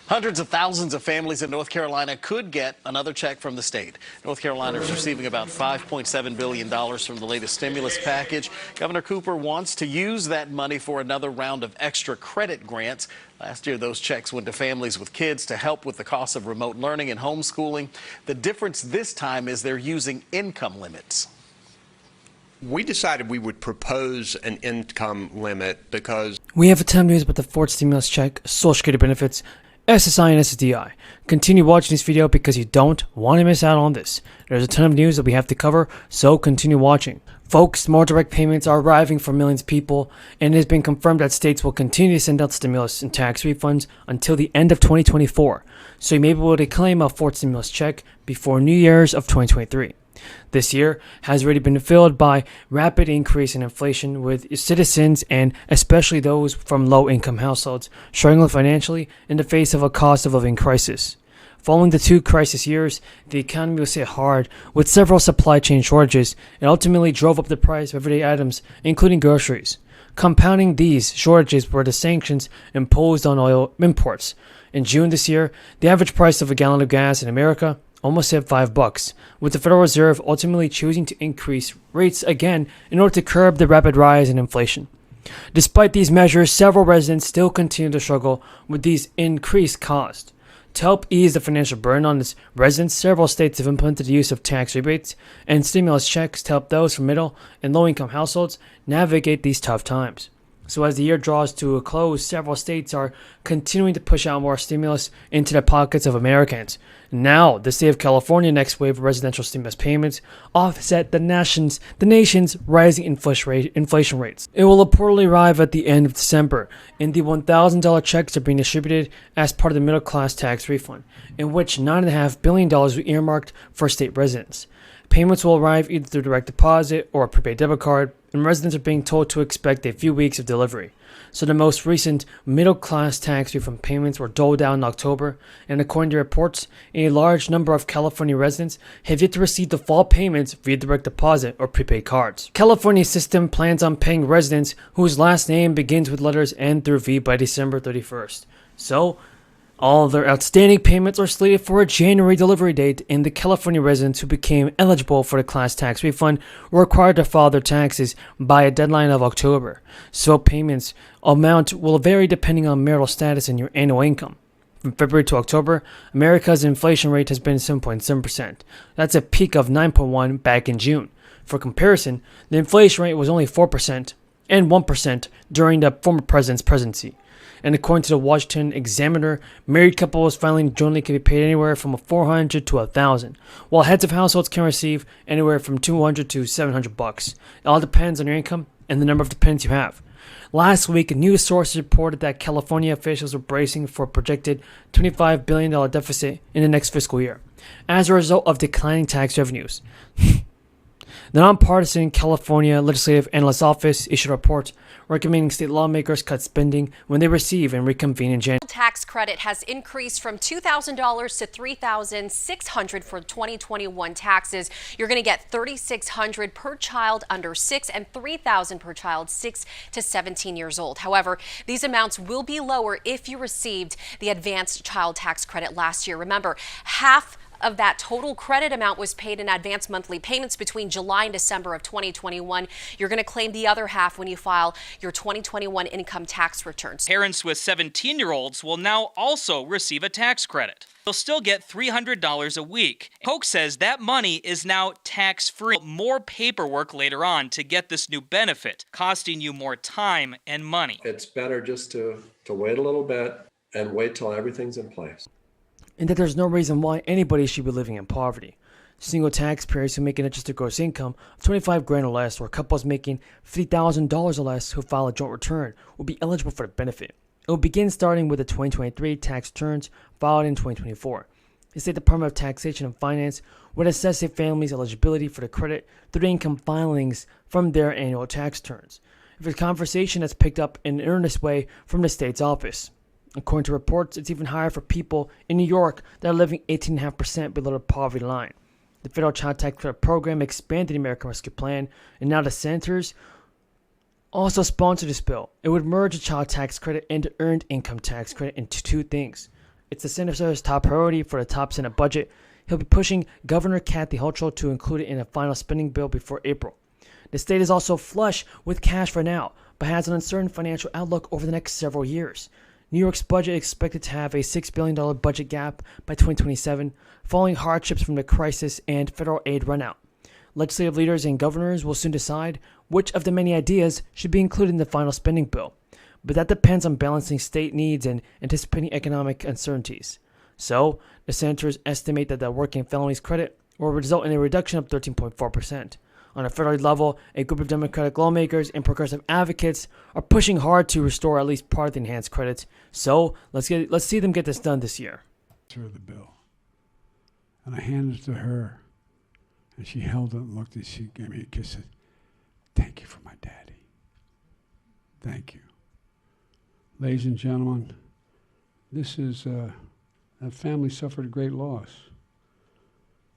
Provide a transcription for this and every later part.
Hundreds of thousands of families in North Carolina could get another check from the state. North Carolina is receiving about $5.7 billion from the latest stimulus package. Governor Cooper wants to use that money for another round of extra credit grants. Last year, those checks went to families with kids to help with the cost of remote learning and homeschooling. The difference this time is they're using income limits. We decided we would propose an income limit because we have a ton of news about the fourth stimulus check, Social Security benefits, SSI and SSDI. Continue watching this video because you don't want to miss out on this. There's a ton of news that we have to cover, so continue watching. Folks, more direct payments are arriving for millions of people, and it has been confirmed that states will continue to send out stimulus and tax refunds until the end of 2024. So you may be able to claim a fourth stimulus check before New Year's of 2023. This year has already been filled by rapid increase in inflation, with citizens and especially those from low-income households struggling financially in the face of a cost of living crisis. Following the two crisis years, the economy was hit hard with several supply chain shortages and ultimately drove up the price of everyday items, including groceries. Compounding these shortages were the sanctions imposed on oil imports. In June this year, the average price of a gallon of gas in America almost hit $5, with the Federal Reserve ultimately choosing to increase rates again in order to curb the rapid rise in inflation. Despite these measures, several residents still continue to struggle with these increased costs. To help ease the financial burden on its residents, several states have implemented the use of tax rebates and stimulus checks to help those from middle and low-income households navigate these tough times. So as the year draws to a close, several states are continuing to push out more stimulus into the pockets of Americans. Now, the state of California next wave of residential stimulus payments offset the nation's rising inflation rates. It will reportedly arrive at the end of December, and the $1,000 checks are being distributed as part of the middle class tax refund, in which $9.5 billion were earmarked for state residents. Payments will arrive either through direct deposit or a prepaid debit card, and residents are being told to expect a few weeks of delivery. So the most recent middle-class tax refund payments were doled out in October, and according to reports, a large number of California residents have yet to receive the fall payments via direct deposit or prepaid cards. California's system plans on paying residents whose last name begins with letters N through V by December 31st. So, all of their outstanding payments are slated for a January delivery date, and the California residents who became eligible for the class tax refund were required to file their taxes by a deadline of October. So payments amount will vary depending on marital status and your annual income. From February to October, America's inflation rate has been 7.7%. That's a peak of 9.1% back in June. For comparison, the inflation rate was only 4% and 1% during the former president's presidency. And according to the Washington Examiner, married couples filing jointly can be paid anywhere from $400 to $1,000, while heads of households can receive anywhere from $200 to $700. It all depends on your income and the number of dependents you have. Last week, news sources reported that California officials were bracing for a projected $25 billion deficit in the next fiscal year as a result of declining tax revenues. The nonpartisan California Legislative Analyst Office issued a report recommending state lawmakers cut spending when they receive and reconvene in January. Tax credit has increased from $2,000 to $3,600 for 2021 taxes. You're going to get $3,600 per child under 6 and $3,000 per child 6 to 17 years old. However, these amounts will be lower if you received the advanced child tax credit last year. Remember, half of that total credit amount was paid in advance monthly payments between July and December of 2021. You're going to claim the other half when you file your 2021 income tax returns. Parents with 17-year-olds will now also receive a tax credit. They'll still get $300 a week. Polk says that money is now tax-free. More paperwork later on to get this new benefit, costing you more time and money. It's better just to wait a little bit and wait till everything's in place. And that there's no reason why anybody should be living in poverty. Single taxpayers who make an adjusted gross income of $25,000 or less, or couples making $50,000 or less who file a joint return will be eligible for the benefit. It will begin starting with the 2023 tax returns filed in 2024. The State Department of Taxation and Finance would assess a family's eligibility for the credit through the income filings from their annual tax returns. If a conversation that's picked up in an earnest way from the state's office. According to reports, it's even higher for people in New York that are living 18.5% below the poverty line. The federal child tax credit program expanded the American Rescue Plan, and now the senators also sponsored this bill. It would merge the child tax credit and the earned income tax credit into two things. It's the senator's top priority for the top Senate budget. He'll be pushing Governor Kathy Hochul to include it in a final spending bill before April. The state is also flush with cash for now, but has an uncertain financial outlook over the next several years. New York's budget is expected to have a $6 billion budget gap by 2027, following hardships from the crisis and federal aid runout. Legislative leaders and governors will soon decide which of the many ideas should be included in the final spending bill, but that depends on balancing state needs and anticipating economic uncertainties. So, the senators estimate that the working families credit will result in a reduction of 13.4%. On a federal level, a group of Democratic lawmakers and progressive advocates are pushing hard to restore at least part of the enhanced credits. So, let's see them get this done this year. Her the bill, and I handed it to her, and she held it and looked, and she gave me a kiss and said, "Thank you for my daddy. Thank you." Ladies and gentlemen, this is that family suffered a great loss,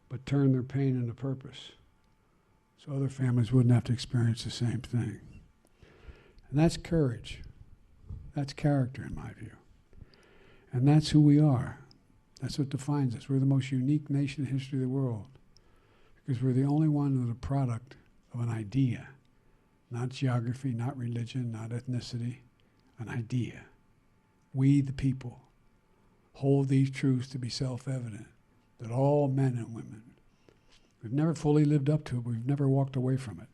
but turned their pain into purpose, so other families wouldn't have to experience the same thing. And that's courage. That's character, in my view. And that's who we are. That's what defines us. We're the most unique nation in the history of the world because we're the only one that are a product of an idea, not geography, not religion, not ethnicity, an idea. We, the people, hold these truths to be self-evident, that all men and women, we've never fully lived up to it, but we've never walked away from it.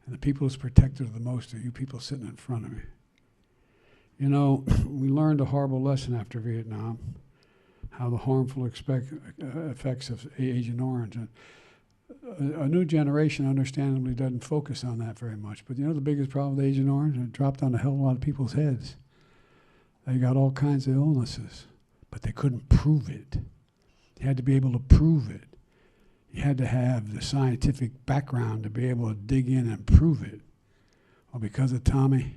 And the people who's protected the most are you people sitting in front of me. You know, we learned a horrible lesson after Vietnam, how the harmful effects of Agent Orange. And a new generation understandably doesn't focus on that very much. But you know the biggest problem with Agent Orange? It dropped on a hell of a lot of people's heads. They got all kinds of illnesses, but they couldn't prove it. You had to be able to prove it. You had to have the scientific background to be able to dig in and prove it. Well, because of Tommy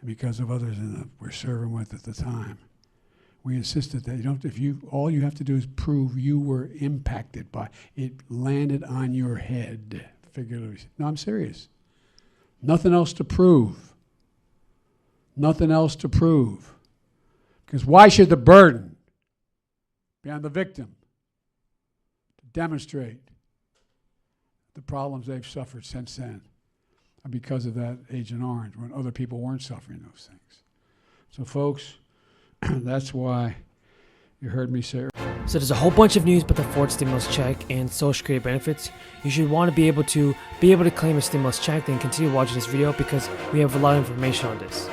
and because of others we're serving with at the time, we insisted that all you have to do is prove you were impacted by it, landed on your head, figuratively. No, I'm serious. Nothing else to prove. Nothing else to prove. Because why should the burden be on the victim to demonstrate the problems they've suffered since then because of that Agent Orange when other people weren't suffering those things? So, folks, that's why you heard me say. So there's a whole bunch of news about the fourth stimulus check and Social Security benefits. You should want to be able to claim a stimulus check. Then continue watching this video because we have a lot of information on this.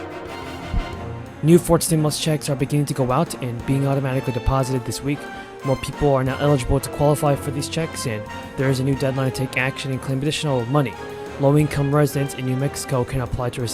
New fourth stimulus checks are beginning to go out and being automatically deposited this week. More people are now eligible to qualify for these checks, and there is a new deadline to take action and claim additional money. Low-income residents in New Mexico can apply to receive